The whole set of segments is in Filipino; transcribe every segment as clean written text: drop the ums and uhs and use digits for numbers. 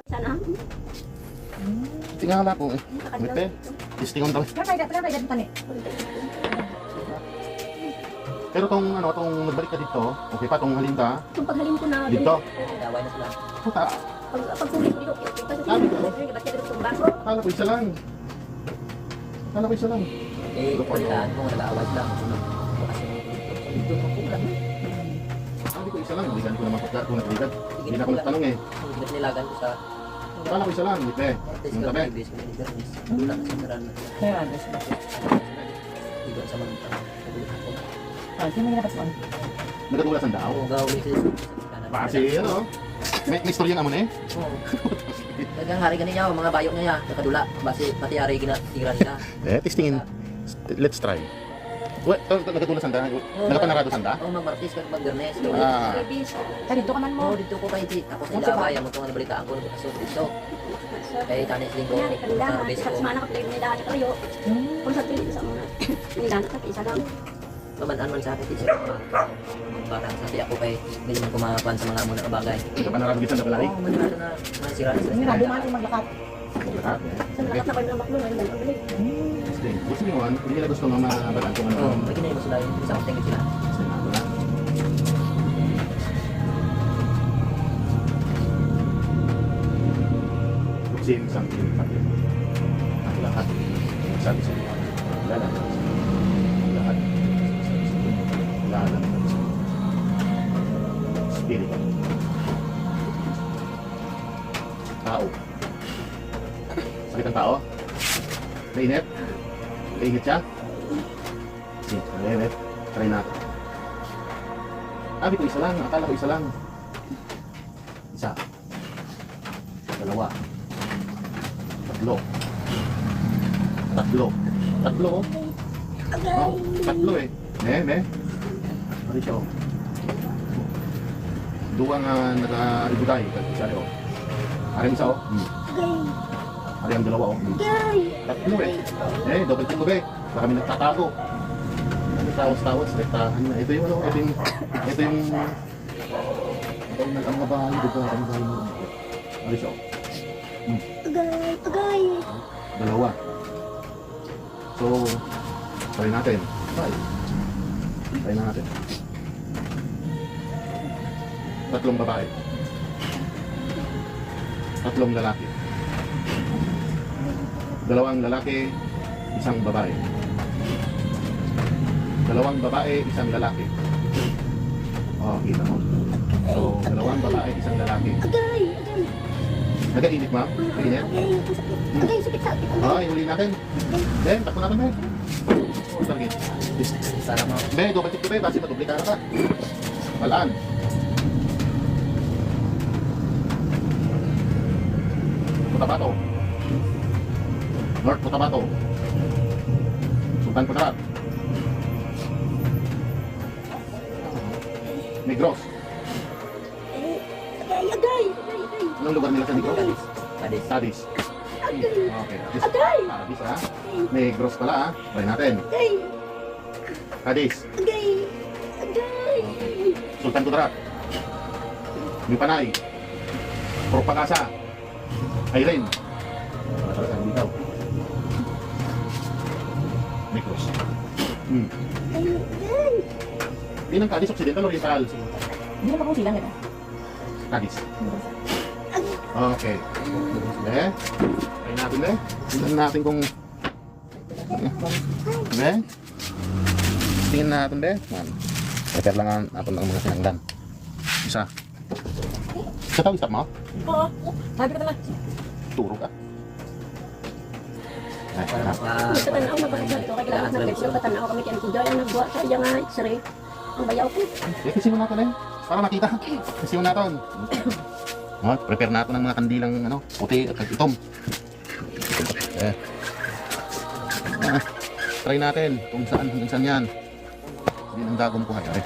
Sana. Tingala po eh. Mite. Istingon daw. Pero tong ano, tong nagbalik ka dito, okay pa tong halin ka? Kung paghalim ko na Dito. Daway na sila. Puta. Pag sulit ko dito, okay. Kasi Sabi ko. ba't ka dito tumba? Kala ko isa lang. Kala ko isa lang. Eh, kulitaan mo, nag-aaway lang. Kasi dito mo kulang. Sabi ko isa lang. Hindi ko naman pagkat kung nagligad. Hindi na ako nagtanong eh. Hindi nilagan ko sa... Kala ko isa lang. Mite. Yung tabi. Wala na sa saran. Kaya ano siya. Dito sa mga Ah, sino may napas mo? Nagkatulasan daw. Oo, gawin sila. Kasi ano. May istorya nga mo na eh. Oo. Dagang hari kaniya, mga bayok niya, nakadula. Basi pati hari ginatira nila. Eh, testingin. Let's try. Wait, nagkatulasan da? Nagkapanarado sanda? Oo, magmartis ka mag-garnes. Ah. Kaya dito ka man mo. Oo, dito ko kay T. Ako sa ilabay, ang mutong nabalitaan ko nung kaso dito. Kay Tanis Linggo, Kunyari, kanila, base sa ko. semana ka pwede may dahan sa kayo. Kung sa tuloy sa mga, may dahan ka, isa lang. Pamanaan man sa akin, teacher. Parang sabi ako kay, hindi naman kumakuan sa mga amo na bagay. Nagkapanarado kita na palagi. Oo, manila na masira na Hindi sila. na, dumaan yung maglakat. Lahat. Sa lakas na kayo ng maklo, may dahan ulit. Gusto mo yun, hindi nila gusto nga mabataan kung ano. Oo, may kinay mo sila yung isang tingin sila. Sin something pati ang lahat sabi sa iyo lahat lahat lahat spirit tao sakit ang tao mainit mainit siya mainit try natin sabi ko isa lang akala ko isa lang isa dalawa Tatlo. Tatlo. Tatlo. Oh, tatlo eh. Ne. Ano siya? Dua nga naka-ribuday. Isa rin oh. Ari isa oh. Ari ang dalawa oh. Tatlo eh. Double check ko be. Baka kami nagtatago. Tawas-tawas. Ito yung ano. Ito yung ang mabahay. Diba? Ang mabahay mo. Ano siya oh. Agay. Dalawa. So, try natin. Try natin. Tatlong babae. Tatlong lalaki. Dalawang lalaki, isang babae. Dalawang babae, isang lalaki. Oh, kita mo. So, dalawang babae, isang lalaki. Agay. Nag-init, ma'am? Init? Agay, sakit. Okay, huli natin. Ben, takbo natin, Ben. Target. Sana mo. Ben, double check ko, Ben. Basi matubli ka na ka. Malaan. Cotabato. North Cotabato. Sultan Kudarat. Negros. Agay. Anong lugar nila sa Negros? Kadis. Sadis. Okay. Agay. Sadis, ha? Negros pala, ha? Try natin. Agay. Cadiz. Agay. Sultan Kudarat. Mipanay. Propagasa. Irene. Ang bitaw. Negros. Hindi ng Cadiz, Occidental, Oriental. Hindi na pa silang ito. Cadiz. Okay. Try natin, be. Tingnan natin kung... Be. Tingnan natin, be. Prepare lang natin ang mga sinangdan. Isa. Sa tawis mo? Oo. Sabi ko naman. Turo ka. Ay, Para na. Sa tanaw na bakit ito, kailangan na pwede sa tanaw kami kaya kuday ang nagbuwa sa iya nga x-ray. Ang bayaw ko. Kasi mo natin, eh. Para makita. Kasi mo natin. Prepare natin ng mga kandilang ano, puti at itom. Try natin kung saan hanggang saan yan. Hindi ng dagom ko hayari.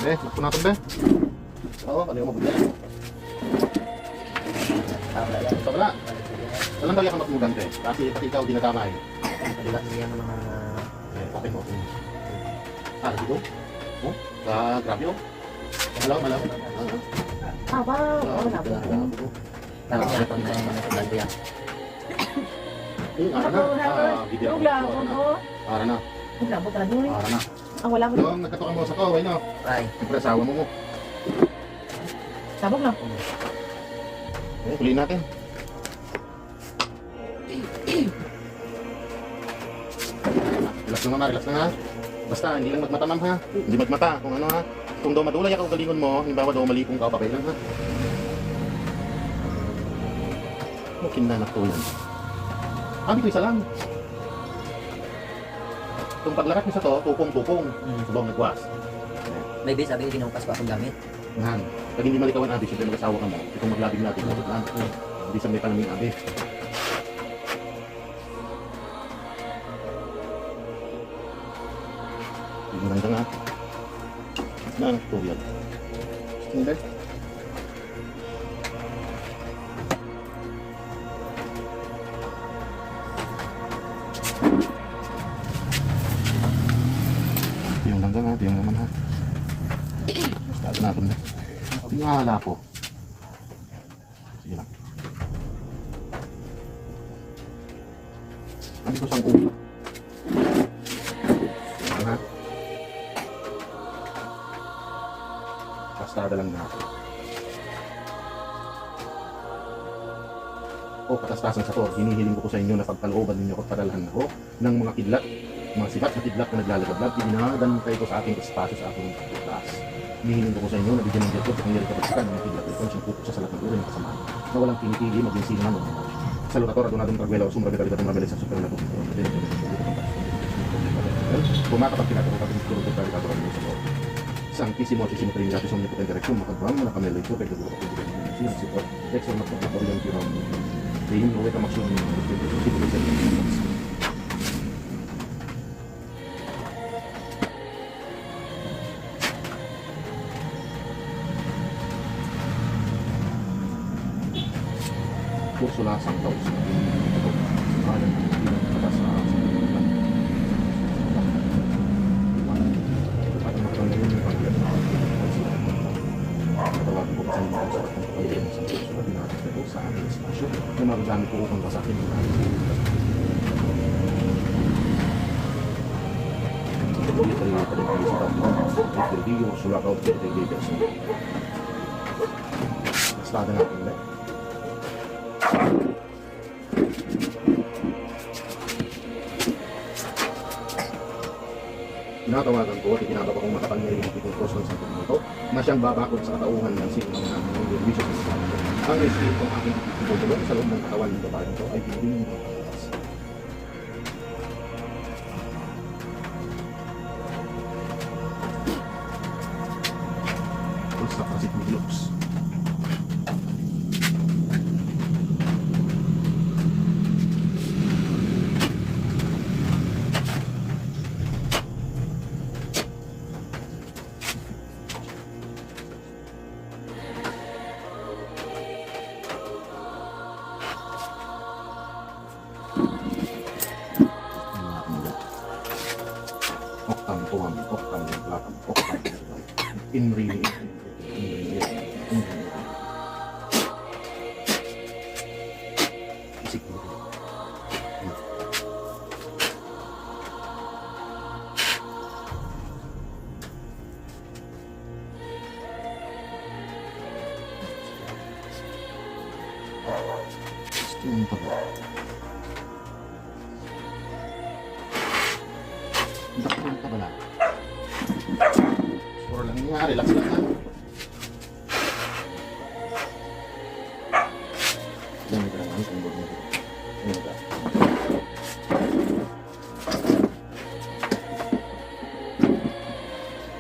Lakpo natin, be. Oo, kaliwa mo bigla. Ito pala. Walang bagay ka magmugante. Kasi pati ikaw dinadamay. Kadila niya ng mga... Okay mo. Dito? Oh, sa grabe oh. Malaw. Ah, wow. Oh, Ito labo. lang ako. Tapos niya pag nasudan ko yan. Ara na. Hindi ako. Yung labo mo. Ara na. Yung labo talaga mo. Ara na. Ang wala mo. Yung nagkatukan mo sa kaway no. Ay, Siyempre asawa mo mo. Sabog na. Okay, tuloy natin. Relax lang relax lang ha. Basta hindi lang magmatamam ha. Hindi magmata kung ano ha. Kung daw madulay ako galingon mo, halimbawa daw malipong ka, papay lang ha. Mukin na naktulan. Dito isa lang. Itong paglakat mo sa to, tukong-tukong. Subang nagwas. maybe sabi ko ginukas pa akong gamit. Yan. Pag hindi malikawan abi, siyempre mag-asawa ka mo. Itong maglabing natin, matot lang. Hindi sa may panaming abi. Hindi mo lang nga. Na, tuyag. Hindi. Yung langgang ha, yung naman ha. Start natin na. Tingala po. Sige lang. Ano ko siyang ulo? Ito ha. Pastada lang natin. O patastasan sa to, hinihiling ko po sa inyo na pagkalooban ninyo at padalhan ako ng mga kidlat, mga sibat na kidlat na naglalagablag, dinadadan kayo ko sa ating espasyo sa ating taas. Hinihiling ko po sa inyo na bigyan ng Diyos at nangyari kapagsikan ng mga kidlat ito siyang pupusa sa lahat ng uri ng kasamaan na walang pinipili maging sino naman. Salutator at donadong tragwela o sumra vitalidad ng mga sa super na po. Pumakapag tinaturo kapag nagturo ko talitator ang mga sa loob. Sanctissimo Sisimo Trinidad sa omnipotent direction makabang mga kamela ito kay Gagawin ako ng mga siya support Dexter magpapaparo yung kirang Tingin ko ito maksunod ng kurso lang sang taos na ito kaya ng atas na at magkakaroon yung pagkakaroon katawagin ko kasi yung mga sa ating pagkakaroon sa kurso na pinatid ito sa ating espasyo na magagamit ko upang basakin yung ating Basta natin ulit. Tinatawagan ko at itinatapa kong makapangyari ng pitong cross ng Santo Minuto na siyang babakod sa katauhan ng sino ng namin ng Bishop of Santo. Ang espiritu ng aking itutulong sa loob ng katawan ng babae ito ay pinuling ng pagkakas. Basta kasit ni Lux. In really, puro lang nga, relax lang ha. Yan ka naman, kung huwag mo. Yan ka.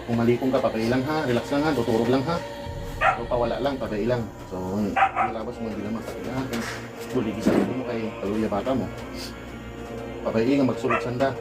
Kung malikong ka, papailang ha, relax lang ha, tuturog lang ha. Kung pawala lang, papailang. So, malabas mo, hindi naman papailang. Buligi sa mo kay kaluya bata mo. Papailang, magsulot sanda.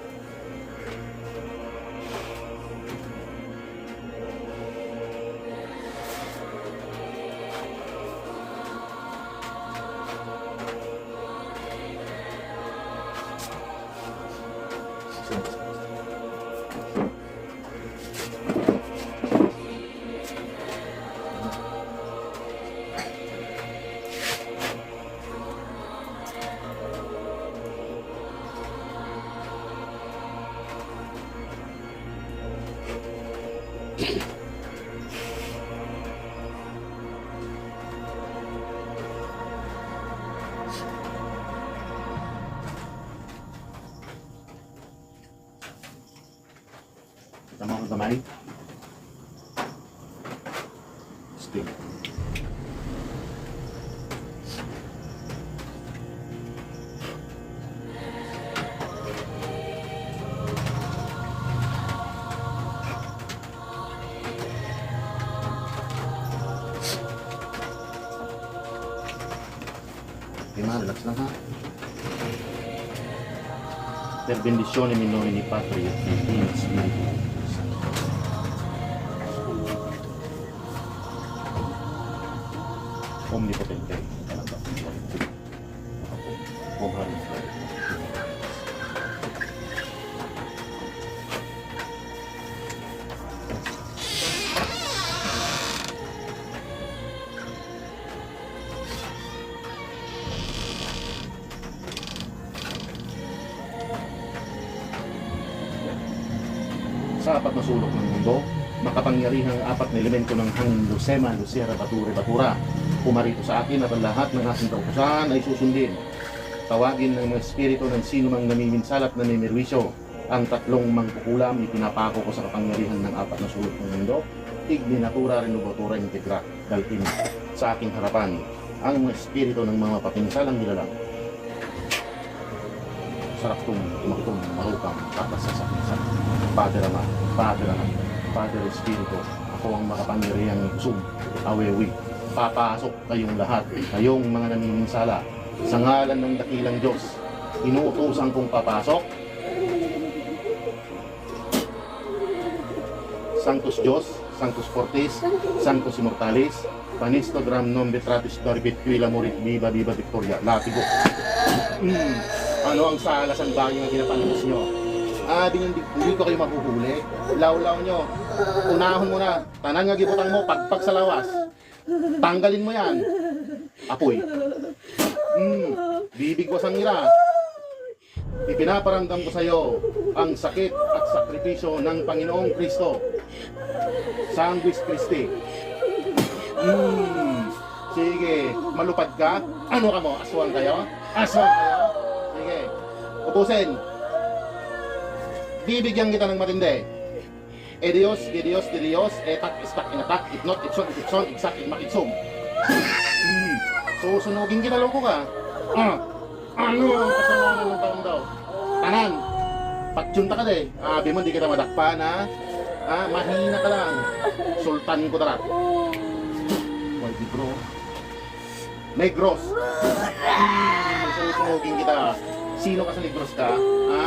Astig. Okay, ma, relax lang ha. Per bendizione in nomine Patri et Filii et Spiritus Sancto. Omnipotente, talaga. Om Hari. Sa apat na sulok ng mundo, makapangyarihang apat na elemento ng hangin Lucema, Lucera, Bature, Batura. Pumarito sa akin at ang lahat ng aking kautusan ay susundin. Tawagin ng mga espiritu ng sino mang namiminsal at namimirwisyo. Ang tatlong mangkukulam ipinapako ko sa kapangyarihan ng apat na sulok ng mundo. Igni natura, renovatura, integra, dalhin sa aking harapan ang mga espiritu ng mga mapapinsalang nilalang. Sarap itong tumakitong marupang tatas sa sakisan. Padre Ama, Padre Espiritu, ako ang makapangyarihang sum, awewi. Papasok kayong lahat, kayong mga namiminsala, sa ngalan ng dakilang Diyos. Inuutusan kong papasok. Sanctus Diyos, Sanctus Fortis, Sanctus Immortalis, Panisto Gram non Betratis Darbit Quila Morit Viva Viva Victoria, Latigo. Ano ang salasan ba yung ginapanimus nyo? Hindi ko kayo mahuhuli. Law-law nyo. Unahon mo na. Tanan nga gibutang mo, pagpag sa lawas. Tanggalin mo yan. Apoy. Bibigwas ang ira. Ipinaparamdam ko sa iyo ang sakit at sakripisyo ng Panginoong Kristo. Sanguis Christi. Sige, malupad ka? Ano ka mo? Aswang kayo? Aswang kayo? Sige, ubusin. Bibigyan kita ng matindi. E Dios, etak, istak, inatak, itnot, itson, iksak, ikmakitsum. Susunugin kita, loko ka. Ano ang kasalanan ng taong daw? Tanan, patsyunta ka de. Abi mo, di kita madakpan, ha? Mahina ka lang. Sultan ko tarat. Why, di bro? Negros. Susunugin kita. Sino ka sa Negros ka? Ha?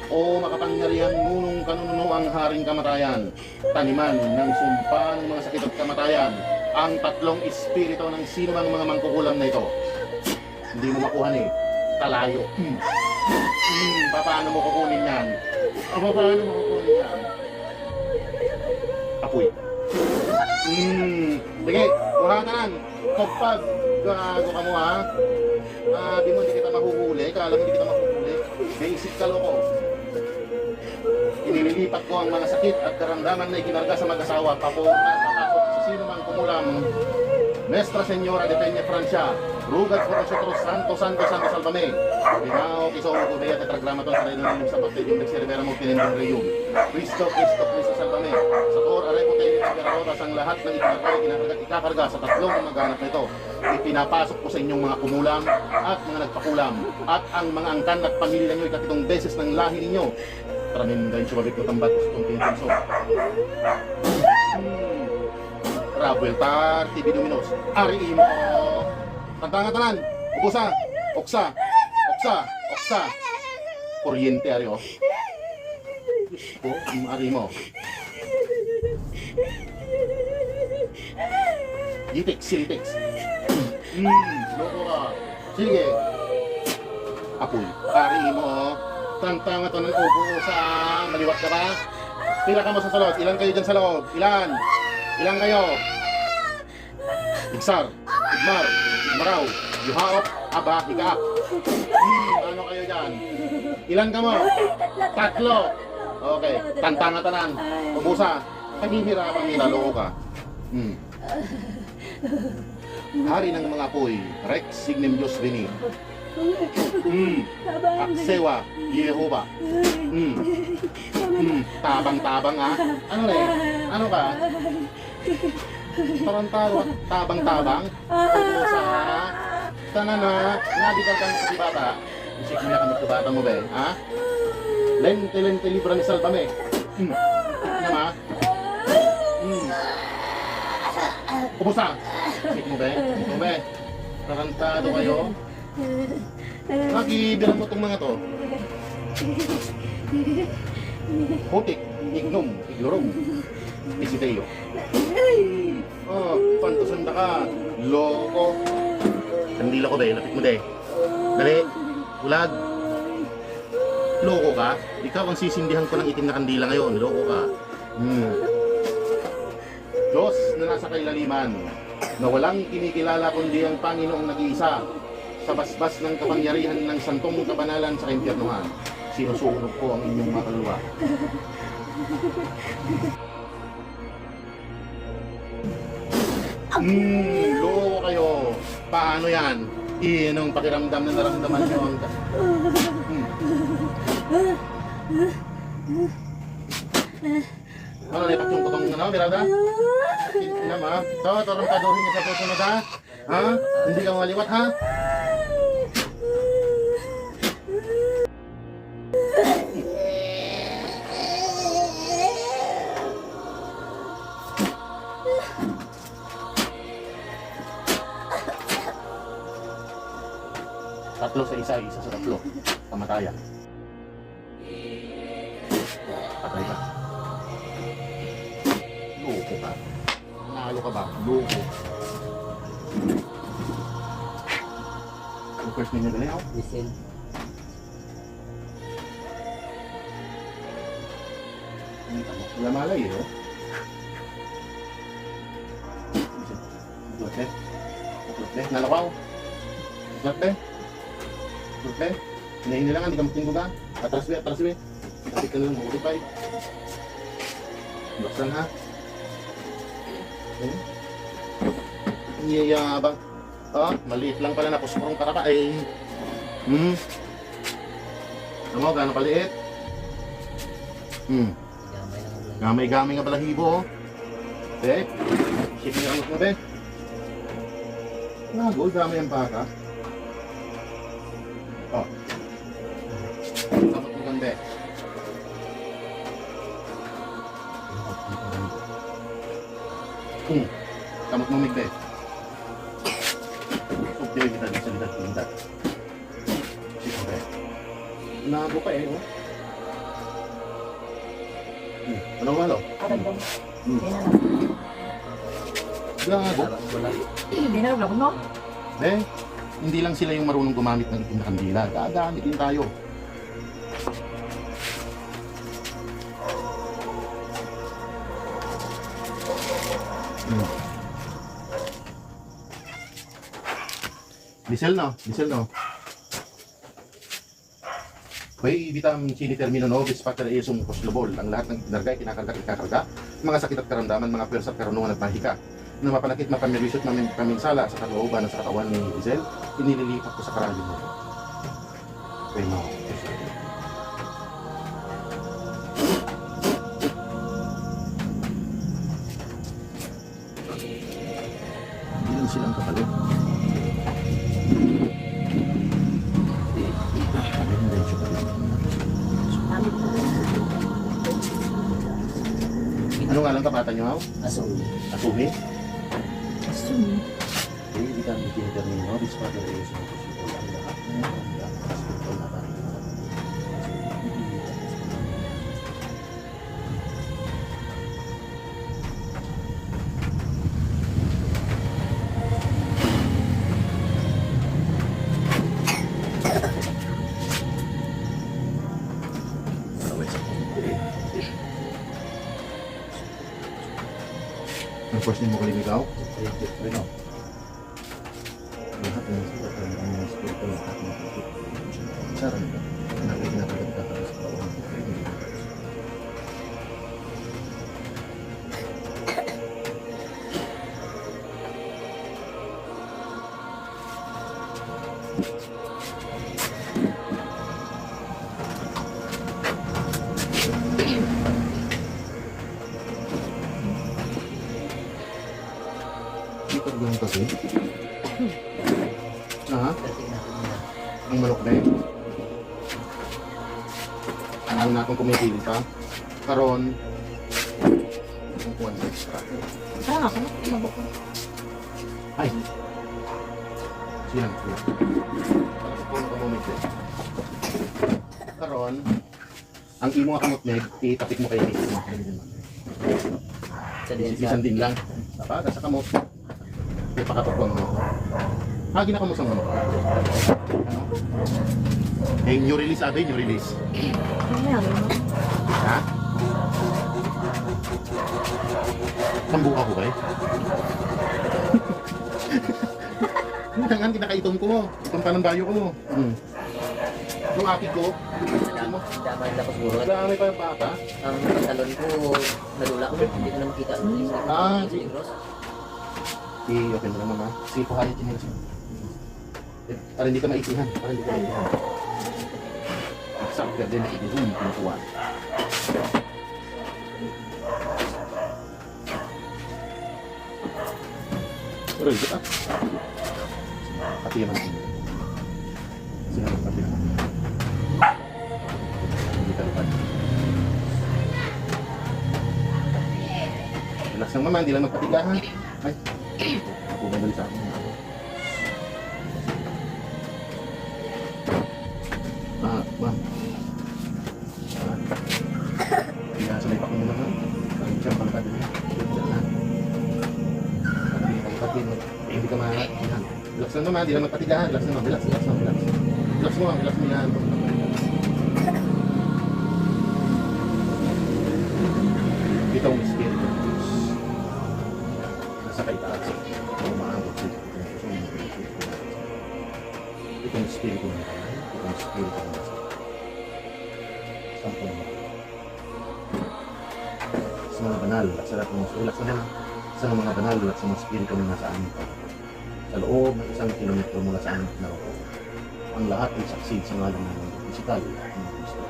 O makapangyarihan ngunong kanununo ang haring kamatayan, taniman ng sumpa ng mga sakit at kamatayan, ang tatlong espiritu ng sino mang mga mangkukulam na ito. Hindi mo makuha ni talayo. Paano mo kukunin yan? Paano mo kukunin yan? Apoy. Sige, kuhatanan. Kapag gago ka mo ha, di mo hindi kita mahuhuli, kala mo hindi kita mahuhuli. Basic ka loko. Inililipat ko ang mga sakit at karamdaman na ikinarga sa mag-asawa papasok sa sino mang kumulam. Nuestra Señora de Peña Francia, rugat por nosotros, Santo Salvame. Binao, kiso, kubeya, tetragramaton sa reino ng sa pagtibig, nagsirbera mo tinendong reyum. Cristo, Salvame. Sa tor, arepo tayo ng pagkararotas ang lahat ng ikakarga sa tatlong mag-anak nito. Ipinapasok ko sa inyong mga kumulam at mga nagpakulam at ang mga angkan at pamilya nyo ikatitong beses ng lahi ninyo. Tramin dahil sumabit ko tambat ko sa itong pintinso. Rabueltar, TV Dominos, Ari mo. Tantanga-tanan, ubusa, oksa, kuryente ari o. Diyos ko, ari mo. Silitex. Loko ka. Sige. Apoy, ari mo. Tantanga-tanan, ubusa, maliwat ka ba? Pila ka mo sa loob, ilan kayo dyan sa loob? Ilan kayo? Igsar, Igmar, Igmaraw, Yuhaop, Aba, Hikaap. Ano kayo dyan? Ilan ka mo? Tatlo. Okay, tantanga-tanan. Ubusa. Paghihirapan nila, loko ka. Hari ng mga apoy, Rex Signem Dios Veni. Aksewa, Yehova. Tabang-tabang ha. Ano rin? Ano ka? Tarantado at tabang-tabang. Pusa. Tanana. Nabikal kang sa bata. Isip mo na kami sa bata mo ba ha? Lente libra ni Salvame. Ano ma? Pusa. Isip mo ba? Ito ba? Tarantado kayo. Nakibilang mo itong mga to. Putik, ignom, iglorom, isiteyo. Oh, pantusanda ka. Loko. Kandila ko ba? Lapit mo ba? Dali. Ulag. Loko ka? Ikaw ang sisindihan ko ng itim na kandila ngayon. Loko ka. Diyos na nasa kailaliman, na walang kinikilala kundi ang Panginoong nag-iisa, sa basbas ng kapangyarihan ng santong kabanalan sa impyernuhan, sinusunog ko ang inyong mga kaluluwa. Loko kayo. Paano yan? Inong pakiramdam na naramdaman nyo ang... Ano, lipat yung kutong ano, Mirada? Tingnan mo, ha? Ito, tarangkaduhin niyo sa susunod, ha? Ha? Hindi ka maliwat, ha? Tatlo sa isa, isa sa tatlo. Kamatayan. Patay ka. Loko ka. Nalo ka ba? Loko. Ang first name niya dali, oh? Listen. Wala malay, eh, oh? Lote. Lote. Nalawaw. Lote. Lote. Hinahin nila nga, hindi ka magtinggo ka. Atras be. Kapit ka lang, mag-ulipay. Baksan, ha? Iyayabang. Oh, maliit lang pala na puspurong karaka. Ay. Ano mo, gano'ng kaliit? Gamay-gamay nga balahibo, oh. Be, shipping ang mo, be. Nagol, gamay ang baka. Oh. Samot mo kang, be. Kamot mo, be. Subtirin kita sa lidat. Shipping, be. Nago pa, eh, oh. Anong malo? Gago. Hindi na lang no? Eh, hindi lang sila yung marunong gumamit ng itim na kandila. Gagamit din tayo. Diesel no? May vitamin C termino novis factor A sum poslobol. Ang lahat ng nargay kinakarga. Mga sakit at karamdaman, mga pwersa at karunungan at mahika na mapalakit, mapamirwisot, mapaminsala sa kalooban at sa katawan ni Diesel, inililipat ko sa karagin mo. Okay, no. Ilan silang kapalit? Ano nga lang kapatan nyo, Haw? Asumi. Asumi? Asumi. Okay, di ka bikin termino, dispater A sum poslobol. Ang lahat ng hospital na tayo. Ang first name mo kalimigaw? Ano? Lahat ng sila ang mga spiritual na ating makikita. Sarang ka. Nakikinapagat ka sa bawang. Ito ganun kasi. Ha? Kasi natin na. Ang manok na yun. Ano na kung kumipili pa. Karon. Ang kuwan extra. Saan ako? Mabok ko. Ay! Silang ko. Kung moment eh. Karon. Ang imo nga kamot meg, itapik mo kay Nick. Sa din sa... Isang din lang. Dapat sa kamot. Ipakatok mo. Hagi na kamusta mo. Ano? Eh, new release ate, new release. Mamaya, ano? Ha? Sambuka ko ba eh? Hinangan, kinakaitom ko mo. Itong panambayo ko mo. Yung akit ko, mo. Daman lang ko siguro. Dami pa yung pata. Ang pantalon ko, nalula ko. Hindi ko na makita. Ah, Sa Negros. I-open mo naman ha. Sige po kaya chinila siya. Para hindi ka maisihan. Para hindi ka maisihan. Exact din na ibigin. Pinukuha. Pero ito ka. Pati naman ito. Sino ang pati naman? Hindi ka lupad. Relax lang naman. Hindi lang magpatigahan. Ay. Ako ba sa akin? Ma'am. Kaya sanay pa ko muna ma'am. Parang siya pangkad din. Hindi ka mahanap. Relax lang naman, hindi lang magpatigahan. Relax naman, relax. Relax mo ma'am, relax mo yan. Dito ang spirit of Diyos. Nasa kaitaas. Umaabot sa ito. Ito ang spirit of Diyos. Ito ang spirit of Diyos. Sampung mo. Sa mga banal, at sa lahat ng mga sulak sa mga banal at sa mga spirito na nasa amin pa. Sa loob ng 1 kilometro mula sa amin naroko, ang lahat ay saksid sa ngalan ng mundo pisikal at ng Kristo.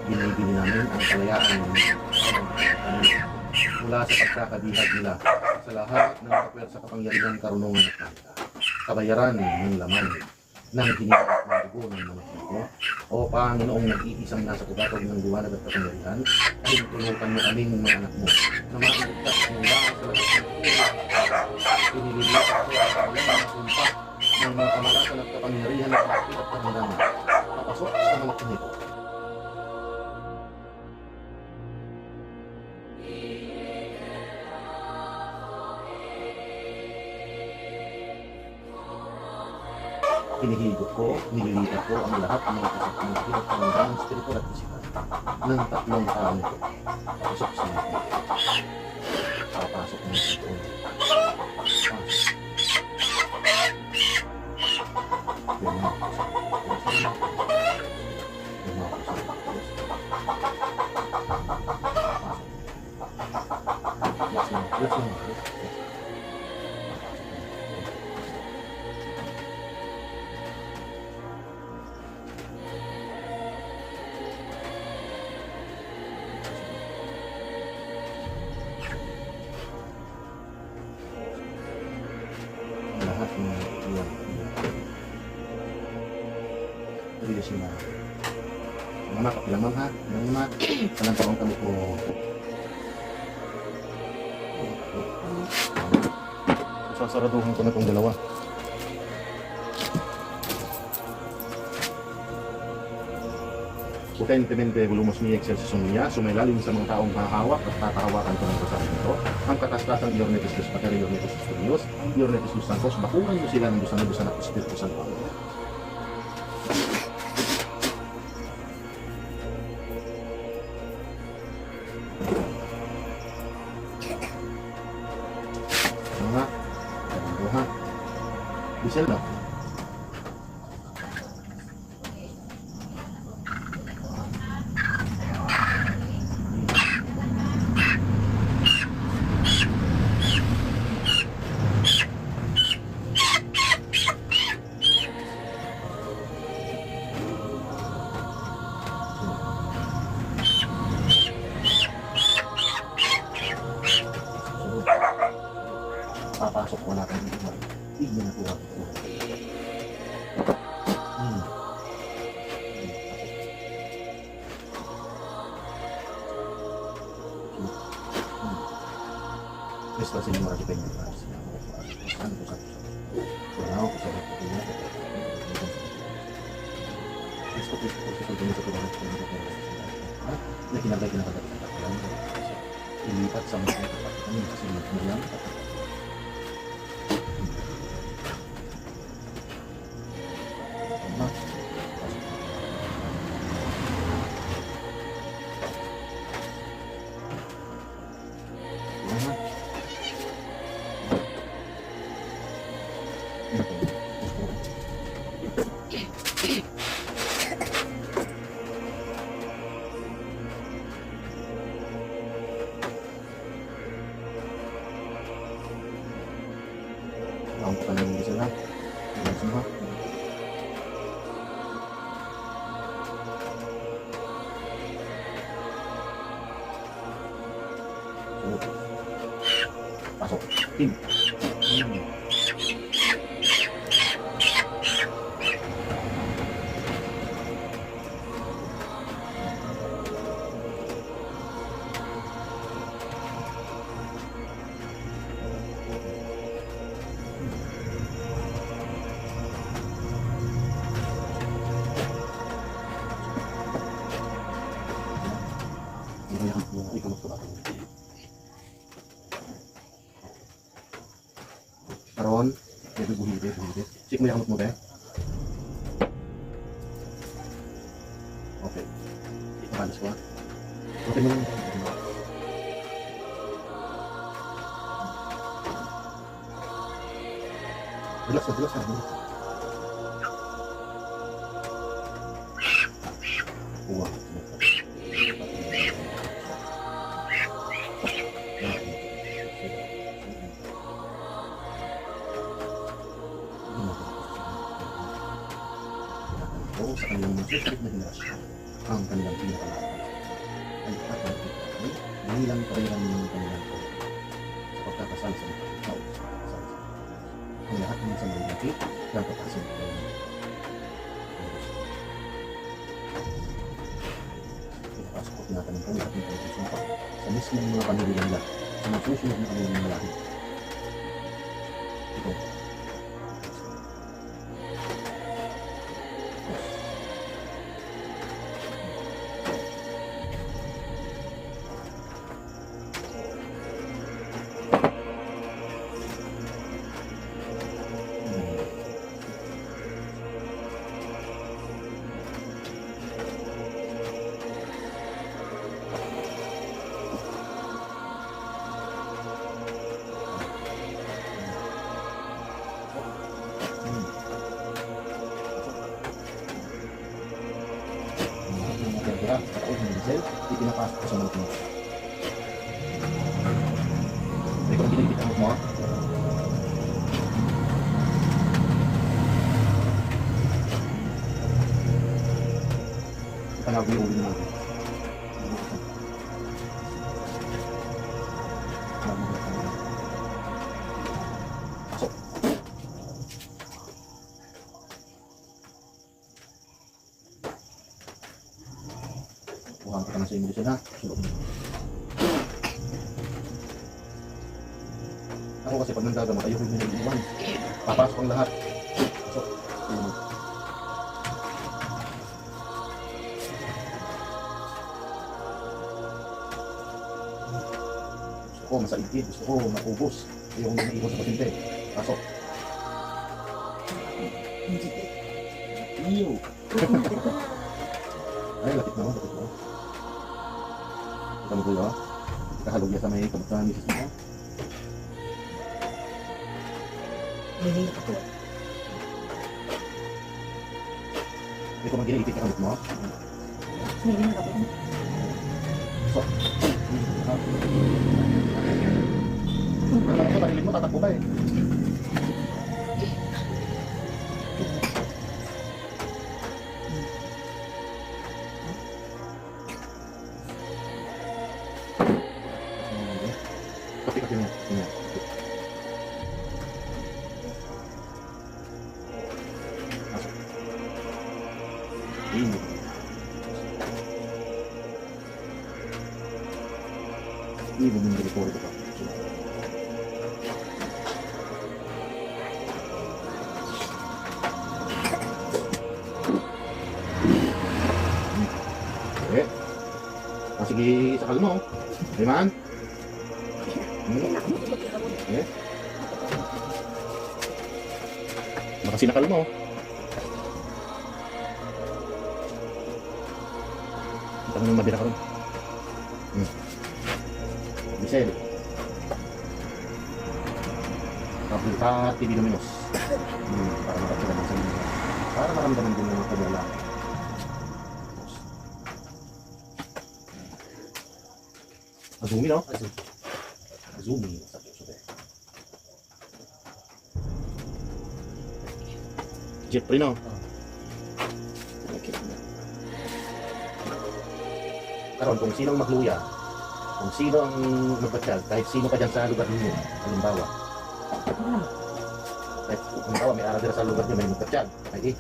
Binibili namin ang kalayaan ng mula sa pagkakabihag nila sa lahat ng kapwersa kapangyarihan, karunungan at kanta. Kabayaran ng laman ng hinihilat ng dugo ng mga tao. O Panginoong nag-iisang nasa kubatog ng liwanag at kapangyarihan, ay tulungan mo kaming mga anak mo na mailigtas mula sa lahat ng pinililipat ko at ang mga sumpa ng mga kamalasan at kapangyarihan at kapit at kamandangan. Papasok sa mga pinito. Hinihigop ko, nililipat ko ang lahat ng mga kasakit ng hirap ng spiritual at pisikal ng 3 taon ko. Pasok sa mga pinito. Papasok ng pinito. Pasok. Lahat ng iwan. Hindi siya na. Mama, kapilaman ha. Mama, kanang taong kami ko. Sasaraduhan ko na itong dalawa. Potentemente volumos mi exerciso niya, sumailalim sa mga taong hahawak at tatahawakan ko ng basahin ito. Ang katastasang Iornetes Diyos Pateri, Iornetes Diyos Dios, Iornetes Diyos Santos, bakuran mo sila ng Diyos Anak, Espiritu Santo. Mga, ha? Bisel na. papasok ko natin dito. Tignan na po ako. Esto es el número de pendientes. Cuidado, que se ve que ya esto es porque se tiene que quedar na kinagay ilipat sa mga kami kasi mo lang ang panahon din sila. Ang semua. Pasok. Tim. Karon, medyo buhigit. Check mo yung kamot mo, be. Okay. Ikabalas ko, ha. Okay mo lang. Relax na. Wow. Sa kanilang susunod na henerasyon ang kanilang pinakalaban ay pagkakit bilang kabayran ng kanilang sa pagkakasal sa mga tao ang lahat ng sa mga laki dapat asin pinapasok ko tinatanong ko lahat ng pagkakasumpa sa mismong mga pamilya nila sa mga susunod na kanilang mga lahi ito. Kaya sa taon ng diesel, ipinapasok ko sa mga mo. May kung ginigit ang mo. Ipanawag yung ulo naman. Pasok. Bukan kita nasa Indonesia na. Ako kasi pag nanggagamot, ayoko yung nag-iwan. Papasok ang lahat. So, gusto ko masaigid, gusto ko maubos. Ayoko yung naiwan sa pasyente. Pasok. Iyo. Ay, lapit na. Kita mo tuyo, ikahalog niya sa may kabutan ni Sismo. Hindi ako. Ito mag-iniipit ka kamot mo. Hindi ako. So, sa parilig mo, tatakbo ka eh. Kapit mo. bumibili po ito pa. Okay. Sige, sakal mo. Okay, man? Okay. Baka sinakal mo. Kita mo yung mabira ka rin. Michelle. Kapulta TV Dominos. Para makapagdaman sa mga. Para maramdaman din yung kanyala. Azumi, no? Azumi. Jeffrey, no? Karon kung sino ang magluya, kung sino ang magpatsyag, kahit sino ka dyan sa lugar ninyo, halimbawa, kahit halimbawa may araw dyan sa lugar ninyo, may magpatsyag, ay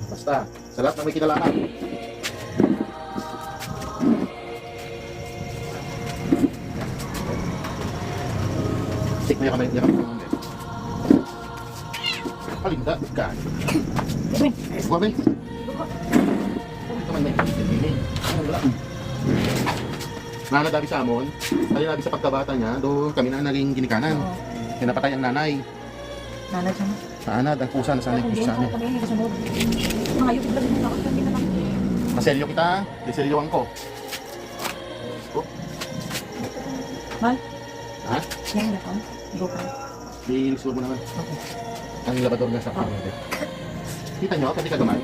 basta, sa lahat na may kinalaman. Stick mo yung kamay, yung kamay. Palinda, ka. Buwa ba? Huwag ka man na ikitin. Wala. Nanadabi sa amon, nabi sa pagkabata niya, doon kami na naging ginikanan. Kaya napatay ang nanay. Nanay siya. Sa anad, ang pusa na sanay pusa niya. Kami yung kasunod. Mga yung vlog mo ako. Hindi na lang. Maselyo kita, diselyoan ko. Oh, Mal? ha? Yan na ako. Go ka. Iinisur mo naman. Ang labador nga sa pangit. Kita nyo, pati ka gamay.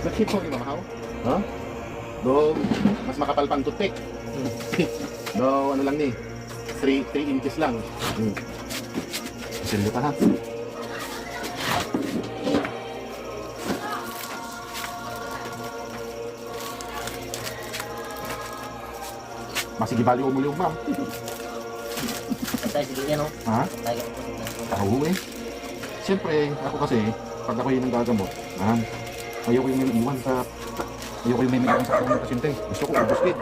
Bakit mo imamahaw? Ha? Do, mas makapal pang toothpick. Do, ano lang ni? 3 inches lang. Silyo pa ha. Masige bali umuli ma'am. Tayo sige niya, no? Ha? Tayo. Oo eh. Siyempre, ako kasi, pag ako yung nanggagamot, ayoko yung may iwan sa... Ayoko yung may iwan sa mga pasyente. Gusto ko ubos din.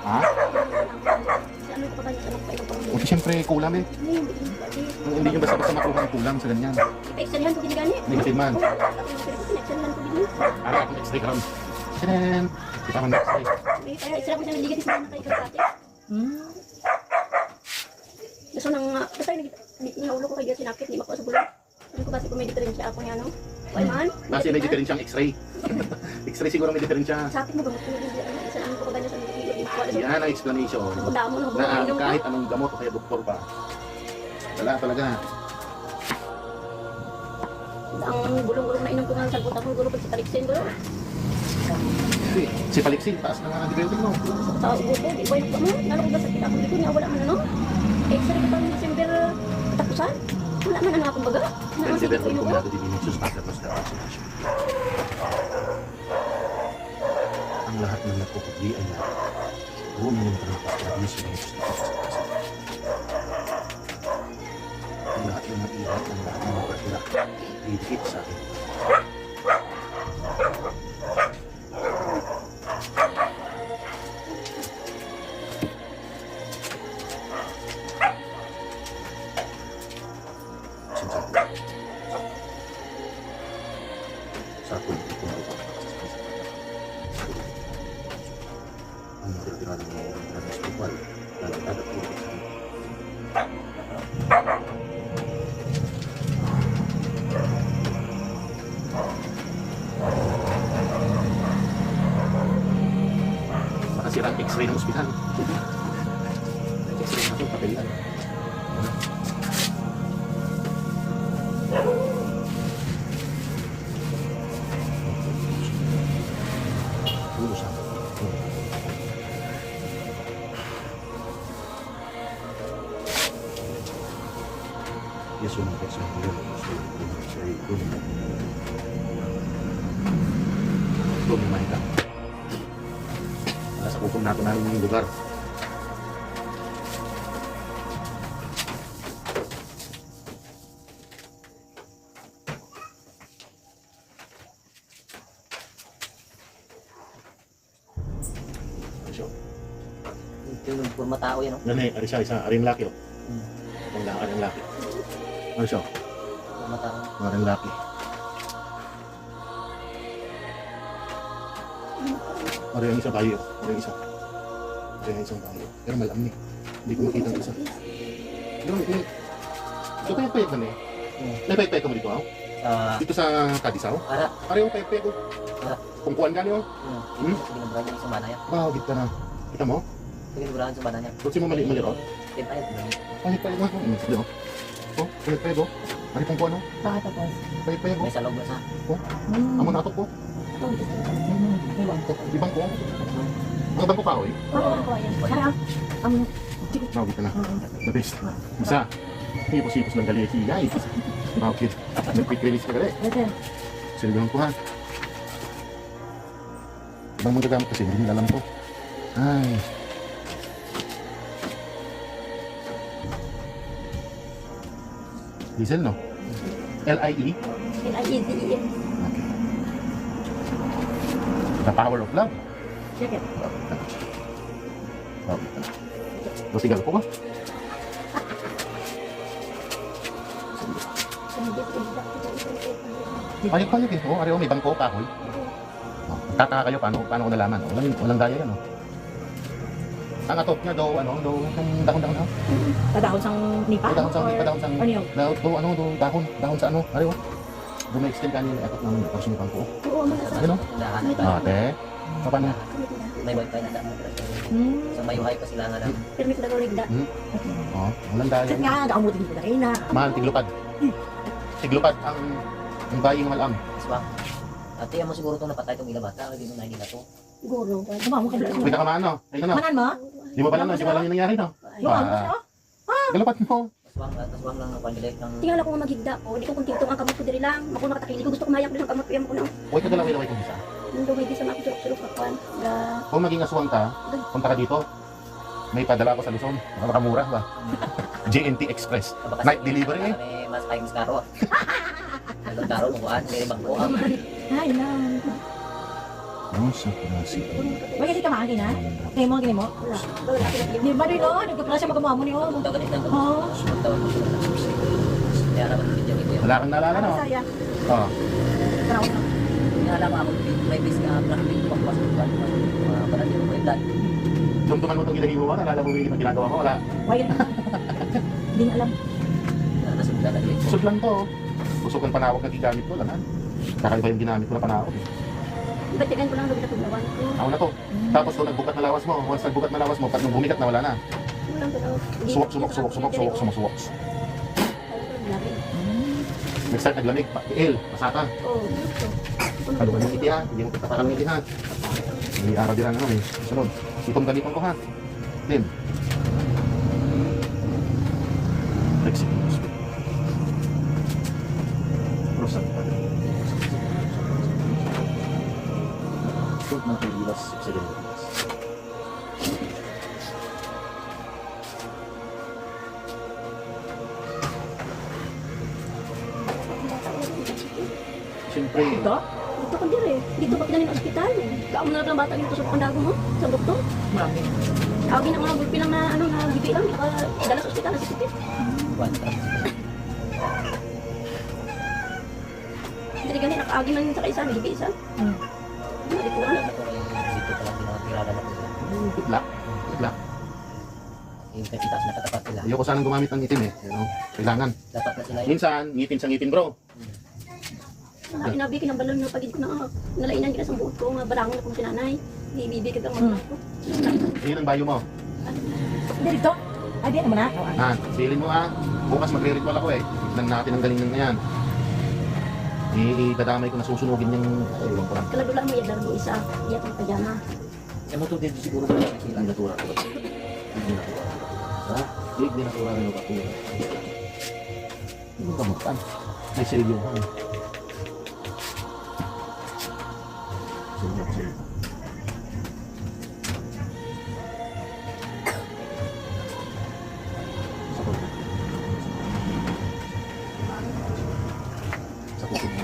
Ha? Ano pa ba yung anak pa ito pa? O siyempre, kulam eh. Hindi nyo basta-basta makuha ng kulam sa ganyan. Extrahan ko ginigani. Negative man. Extrahan ko ginigani. Ara akong x-ray karon. Tadaan! Kita man x-ray. Kaya extra ko na negative na nakaikat sa Gusto nang, basta nahulog ko kayo sinakit, di makuha sa bulan. Ano ko basi kung may diferensya ako niya, no? Why man? Basta may diferensyang x-ray. X-ray siguro may diferensya. Sakit mo gamot ko yung isa lang ko kaganya sa mga Yan ang explanation. Ang damo na Na buhay kahit anong gamot o kaya doktor pa. Wala talaga. Ang gulong-gulong na inom ko nga sa buta ko, gulo pag si Talixin, gulo. Si Palixin, taas na nga ang antibiotic mo. Sa tao ko, di ba yung mo? Nalong ba sa kita ko dito niya, wala man ano? Extra ka pang December katapusan? Wala man ang akong baga. Ang si Bertol Kumado din yung suspect at mas ang lahat ng nagpupugli ay na huwag ka ng pagkabis ng ang lahat ng mag-irat, ang lahat ng mag-irat, idikit sa akin. Sa akin, hindi ko ang matitira ng mga orang spiritual na nagdadapulog sa akin. Nakasira ang x-ray ng ospital. X-ray natin, papelian. Tulus ako. Yes, una persona que yo no soy Lumimahin ka. Nasa kupong natin namin yung lugar. Yung purma tao yan, oh. Nanay, ari siya, isa, ari yung laki, oh. Ari yung laki. Ano siya? Purma tao. Ari yung laki. Ari yung isa bayo, ari yung isa. Ari yung isang bayo. Pero malam ni. Hindi ko makita ang isa. Pero, ito payag-payag na eh. May payag-payag ka mo dito, ah? Dito sa Kadisaw? Ara. Ari yung payag-payag, oh. Kung kuhan ka niyo, Ginaburahan niya sa bana niya. wow, gita na. Kita mo? Ginaburahan sa bana niya. Kung mo mali-mali, oh. Ayat. Payag-payag mo. Sige, oh. Oh, payag-payag, oh. Ari pong kuhan, oh. Bakit tapos? Payag-payag, oh. May salog na sa. Amo na atok ko. May bangko. Ibang ko. Ang bangko pa, oh, eh. Kaya, ang Wow, gita na. The best. Isa. Hipos-hipos ng gali. Yay. Wow, kid. Nag-quick release ka gali. okay. Siligang ko, ha. Ibang magagamit kasi, hindi nila alam ko. Ay. Diesel, no? L-I-E? L-I-E-D-E-N. Okay. The power of love. Check it. Wow, gita na. Dosigal ko ba? Payag-payag eh. Oo, ariyo, may bangko, kahoy. Oh, magtataka kayo, paano ko nalaman? Oh, walang gaya yan, oh. Ang atop niya daw, yung dahon-dahon, ha? Padahon sang nipa? Dahon sang, dahon sang, Ano yun? dahon sa ano, ariyo. Doon may extend kanina yung atop ng portion ni bangko. Oo, malasas. Ayun, oh. Dahan. Ate, paano? May wifi na daan. Hmm. Sa may wifi pa sila nga lang. Permit na rigda. Oh, walang gaya. Check nga, gakamutin ko na rin na. Mahal, tiglupad. Tiglupad ang baying malang. Aswang. Ate, mo siguro itong napatay itong ilabata. Hindi mo na hindi na ito. Siguro. Gumawa ka Pwede ka maano. Ayun na. Manan mo? Di mo ba lang, di ba lang yung nangyari, no? Yung ano siya? Galupad mo. Aswang lang ang pandilig ng... Tingala ko nga maghigda ko. Hindi ko kontento ang kamot ko diri lang. Ako nakatakili ko. Gusto ko mayak din ang kamot ko. Yan ko na. Huwag ka dalawa kung bisa. Nung lumay di sa mga sulok-sulok kakuan. Kung maging aswang ka, punta ka dito. May padala ko sa Luzon. Makamura ba? JNT Express. Night delivery eh. May mas kayo mas karo. Ang karo, mukuhaan. May bangko. Ay, lang. Oh, sa klase. Wag kasi ka maangkin ha? Kaya mo, kaya mo? Wala. Wala. Di ba rin o? Nagkaprasya magkamawa mo ni o. Daw ganit lang. Oo. Daw. Kaya naman video video. Wala kang naalala, no? Saya. Oo. Taraw na. Kaya lang ako may base nga traffic pagpasok ka. Mga parang may blood. Dumduman mo itong ginahiwa mo, nalala mo yung ginagawa mo, wala. Wag yun. Hindi na alam. Nasugda na dito. Usog lang to. Usog ang panawag na gigamit ko, lang. Kakaiba yung ginamit ko na panawag. Batigan ko lang lubid na tugnawan ko. Ako na to. Tapos kung nagbukat na lawas mo, once nagbukat na lawas mo, pag nung bumikat na wala na. Walang galaw. Suwak. Nag-start naglamig, il, masaka. Oo. Ano ba yung iti ha? Hindi mo tatakan ng iti ha. May araw din ano eh. Sunod. Itong ganitong ko ha. Then. Flexi. Rosa. Shoot ng pililas. Sige. Siyempre. Ito? Dito ko dire. Dito pa pinanin ospital. Kaamo na lang bata dito sa pandago mo. Sa doktor. Marami. Agi na mga gulpi lang na ano na gibi lang. Dala sa ospital na sisipit. Hindi ganit nakaagi man sa kaisa. May gibi isa. Dito na. Dito pa lang pinakakilala na sila. Good luck. Good luck. Yung kapitas na katapat sila. Ayoko sanang gumamit ng itim eh. You know, kailangan. Dapat na sila yun. Minsan, ngipin sa ngipin bro. Inabi ko ng balon na pagid ko na nalainan kita sa buot ko. Nga barangon akong sinanay. Ibibi ka kang mga ko. Ayun ang bayo mo. Hindi dito. Ay, di mo na. Ha, silin mo ha. Bukas magre-ritual ako eh. Tignan natin ang galing na yan. Idadamay ko na susunugin yung... Ayun ko lang. Kaladula mo yan darbo isa. Iyak ang pajama. Yung motor din siguro ba yung sila. Ang natura ko. Hindi natura. Ha? Hindi natura rin ako. Hindi mo kamutan. Ay, silyo ko. Silyo. Sa puso mo.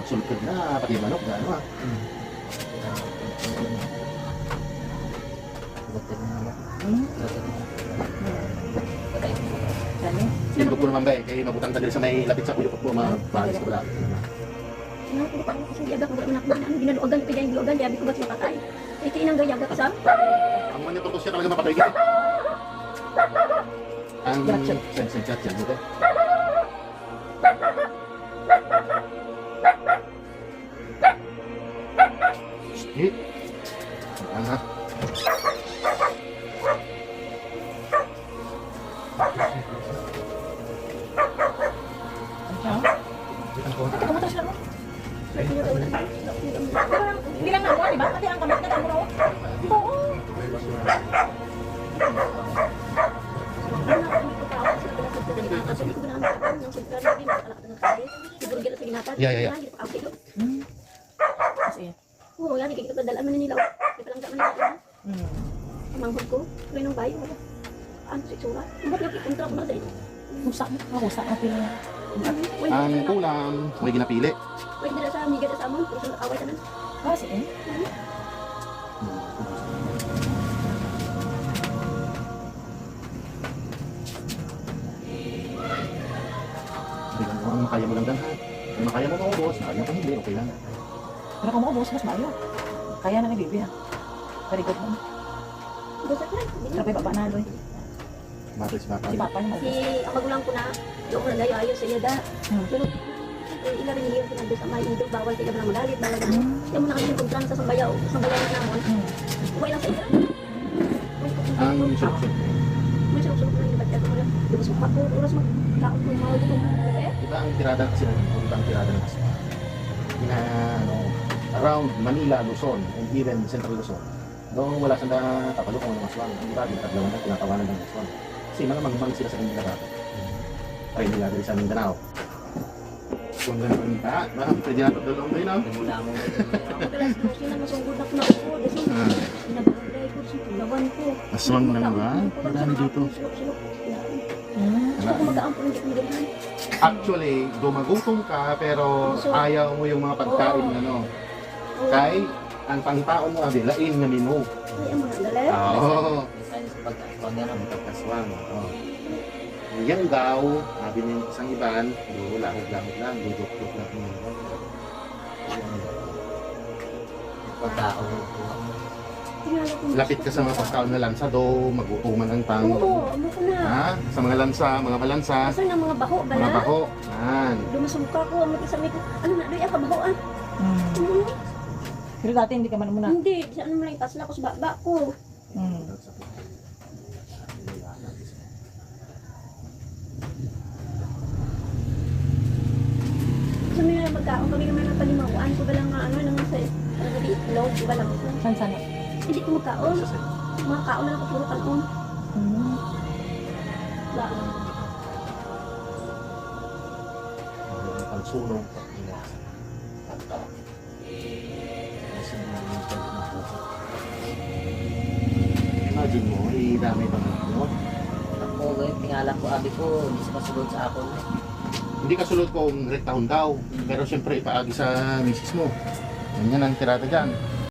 pagsulod ka na, pati yung manok, gano'n ah. Butir na naman. Hmm? Patay. Dali. Sino po naman ba eh, kaya mabutang tagil sa may lapit sa kuyo po, mabalis ko wala. Ano ko pa kasi yaga ko anak mo ano ginaluagan ko yung giluagan yabi ko ba't makatay. Ay tinang gayaga ka sa. Ang mga nito siya talaga mapatay ka. Ang Gotcha. sense chat yan, okay? Shit. Ang ha? Ano siya? Ate, kamusta sila mo? Parang, hindi lang nga, di ba? Ate, ang kamit na tamo na, oh. Oo. Yeah. Hmm. Kasi, Oo, yan, ikikita ko dalaan man nila. Di pa lang daman nila. hmm. Manghod ko, rin ng bayo. Ano sa itsura? Ba't yung ikontra ko na din? Husak mo, mahusak ang pila. Ang kulam, may ginapili. Pwede nila sa amiga na sa amon, kung saan nakaway ka na. Ah, sige. Tingnan mo, ang makaya mo lang dyan ha. Kung makaya mo maubos, makaya mo hindi, okay lang. Pero kung maubos, mas mayo. Kaya na ni Bibi, ha? Very good man. Gusto ko lang. Pero pa baba na, Loy. Matis baka. Si Papa niya Si maubos. ang magulang ko na, yung na layo ayos sa iya da. Hmm. Pero ilan rin yung sinabi sa may indog, bawal sila na magalit, bawal na. Hmm. Yung muna kasi kontrang sa sambayaw na namon. Hmm. Huwag lang sa iya. Ang sulok-sulok. May sulok-sulok na yung ba't ko na. Di ba sukat ko, oras magkaon kung mawag ko. Diba ang tirada kasi ang tirada ng asma? Na ano, around Manila, Luzon, and even Central Luzon. Noong wala sa kapalukong ng aswang, ang iba, tinataglawan na, tinatawanan ng aswang. Kasi mga magmang sila sa kanila dati. Try nila dari sa Mindanao. Kung ganun pa, bakit pwede natin doon kayo na? Mula mo. Madalas ko sila masungod na ko na ako. Kasi pinabagay ko sa tulawan ko. Aswang lang ba? Marami dito. Sulok-sulok. Hmm. Gusto ko mag-aampon ng ganyan. Actually, dumagutom ka, pero ayaw mo yung mga pagkain na ano. Kay, ang pangtaon mo, abilain na menu. Ay, ang mga dali. Oo. Pag gano'n. Pagkaswang. Oo. Yan daw, sabi ng isang iban, lahog-lahog lang, duduk-duk lang. Pagkao. Tingnan ko. Lapit ka sa mga pagkaon na lansa, do magutuman ang tango. Oo, ano ko na. Ha? Sa mga lansa, mga malansa, Asa nga mga baho ba mga na? baho. Yan. Dumasungka ko, mag-isami ko. Ano na, doy ako baho ah. Hmm. Pero dati hindi ka man muna. Hindi, sa ano mo lang itasla ko sa baba ko. Hmm. Sa may magkaon kami naman ng palimawan ko ba lang nga ano, nang sa itlog, ko ba lang. Saan sana? Hindi ko magkaon. Mga kaon na lang ko puro kanon. Hmm. Wala. Ang sunog. Imagine mo, idamay pa mo. Ako, tingala ko, abi ko, hindi siya masulod sa ako. Hindi ka sulod kung rektahon daw, pero siyempre ipaagi sa misis mo. Ganyan ang tirada dyan.